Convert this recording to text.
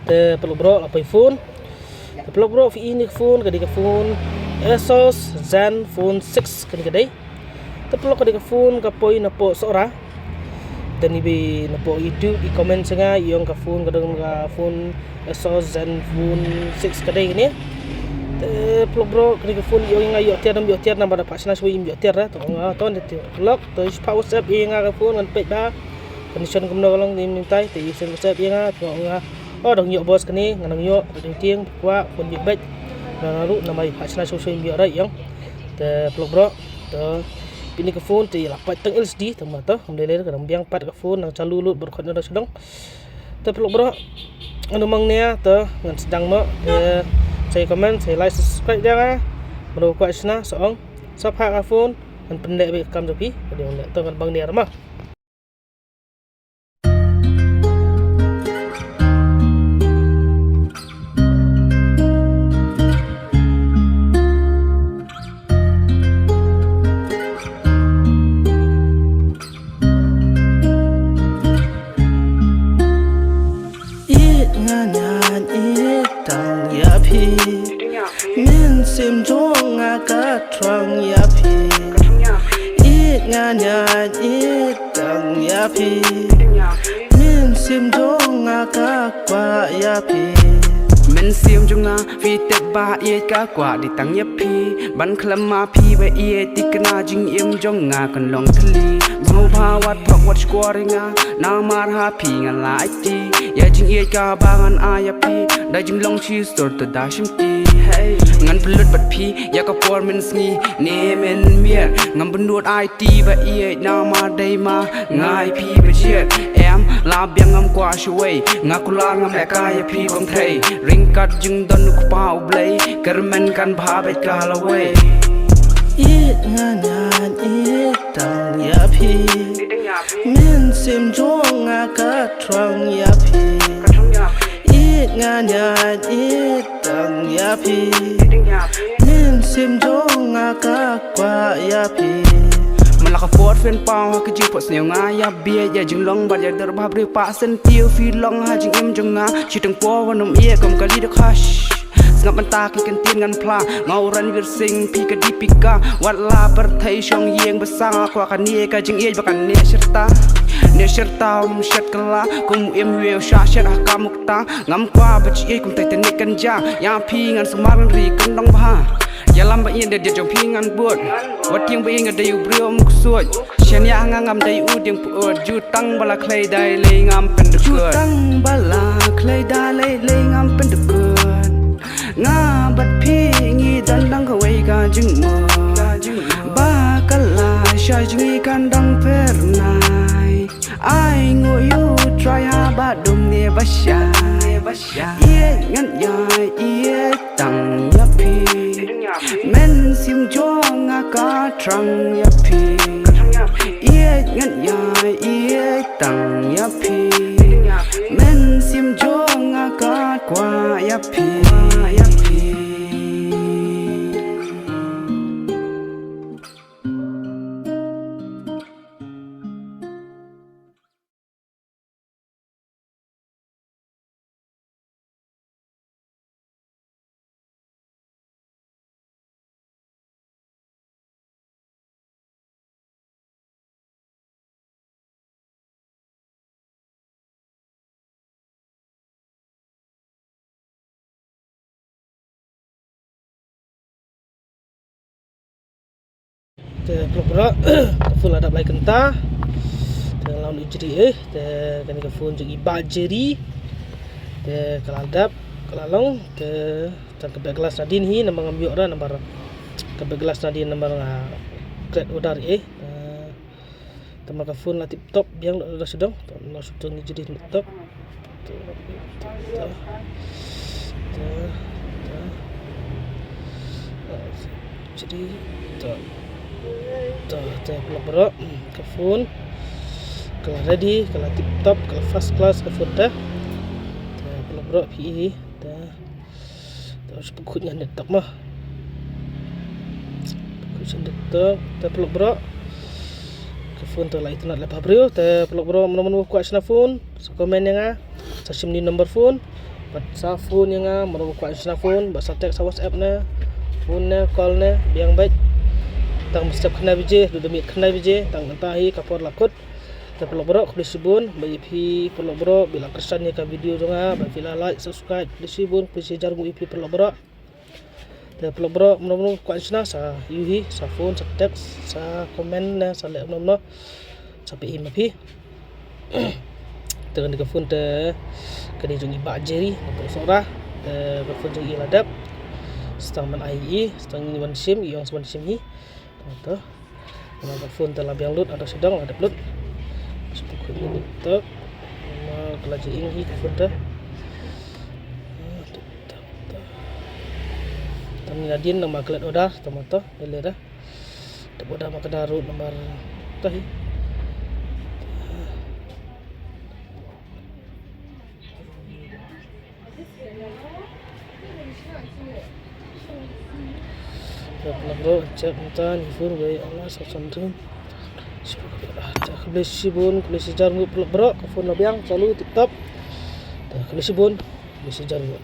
te peluk bro apa phone te peluk bro fi ini phone kadi ke phone Asus Zenfone 6 kadi kadai te peluk kadi ke phone ka poi na po sora dan ibi na po YouTube i comment nga yung ka phone kadang ka phone Asus Zenfone 6 kadai ni te peluk bro kadi ke phone yung nga yo tiar na pada pasna sui im yo tiar to nga ton te peluk to power WhatsApp yung nga ka phone kan pet ba condition kumno lang ni mintai te isen WhatsApp yung nga to nga đồng nhựa boss cái này ngành nhựa đầu tiên qua phần dịch bệnh là lúc năm nay phải xem social media đấy không từ blog bro từ pin cái phone thì là phải tăng LCD thằng mà tớ không để lấy cái đồng biang pat cái phone yang calu lut berkot ada sedang từ blog bro anu mang nia từ ngan sedang mo saya comment saya like subscribe dia ah baru kuat sana soong sapa cái phone dan pendek be kam tapi dia nak tahu kan bang nia mah Min sim jong aga trong ya pi it nganya it tang ya pi min sim jong aga kwa ya pi min sim jong a vi te ba ye ka kwa di tang ya pi ban khlam ma pi ba ye tikna jing im jong nga kan long thli mo ba wat phok wat scoring a na mar ha pi nga la ti ya jing ye ka ba ngan a ya pi da jing long chi stor to da shim ti hey ngan pelut bat pi ya ka por min sngi ne men mier ngam benut IT ba ye na ma dai ma ngai pi ba jet em la biang ngam kwa shway nga kula ngam la ka ya pi kom thei ring kat jing don ku pau blai kermen kan bha ba ka la we it nganya it tang ya pi min sim jong aga trong ya pi it nganya it tang ya pi min sim jong aga kwa ya pi malaka fort fen pau ka ji pot sneu nga ya bia ya jing long ba ya der ba bre pa sen tiu fi long ha jing im jong nga chi tang po wanom ye kom ka li de khash ngap man ta ki kan tien ngan pla ngau ran wir sing pi ka di pika wat la per thai shong yeng ba sang kwa ka nie ka jing ye ba kan ne sherta shet kala kum em we sha shet ha ka mukta ngam kwa ba chi kum tai te ne kan ja ya pi ngan smar ri kan dong ba ya lam ba yen de jong pi ngan buat wat tieng ba ing de yu briom ku suoj chen ya ngam dai u ding pu ju tang bala klei dai le ngam pen de ju tang bala klei dai le ngam pen de nga bat phi ngi dan dang ka wei ka jing mo ba kala sha jing kan dang per nai ai ngo you try ha ba dum ne ba sha ye ngan ya ye tang ya phi men sim jong nga ka trang ya phi ye ngan ya ye tang ya phi men sim jong nga ka kwa ya phi te blog bro full ada like kenta te laun ijri te kan ke phone jegi bajeri te kaladap kalalong te tan ke gelas nadin hi nambang ambiok ra nambar ke gelas nadin nambar kret udar tema ke phone la tip top biang dah sedang no sedang ijri top jadi blog bro ke phone kalau ready kalau tip top kalau first class ke phone dah blog bro pi dah terus pukutnya netok mah pukutnya netok blog bro ke phone tu lah itu nak lepas bro blog bro mana-mana kuat sana phone so komen yang sa sim ni number phone Bat sa phone yang meru kwa sa phone ba sa text sa WhatsApp na phone na call na biang baik tang step khna bije du demi khna bije tang tahi kapor lakut ta pelok bro klik sibun ba ipi pelok bro bila kersan ni ka video jonga ba fila like subscribe klik sibun klik jar mu ipi pelok bro ta pelok bro meru kwa sa yuhi sa phone sa text sa comment na sa le no sa pi mapi dengan di phone te kini jungi ba jeri untuk sora ba phone jungi ladap stang man ai stang ni wan sim iong wan sim hi to ba phone te labiang lut ada sedang ada lut sebut ini to ma kelaji ing hi phone te tami nadin nama kelat odar tomato bele dah boda makadaru nomor tahi bro cek mutan ifur bai Allah sasantun kebeli sibun kebeli sejar ngu bro ke phone labiang selalu tiktok kebeli sibun kebeli sejar ngu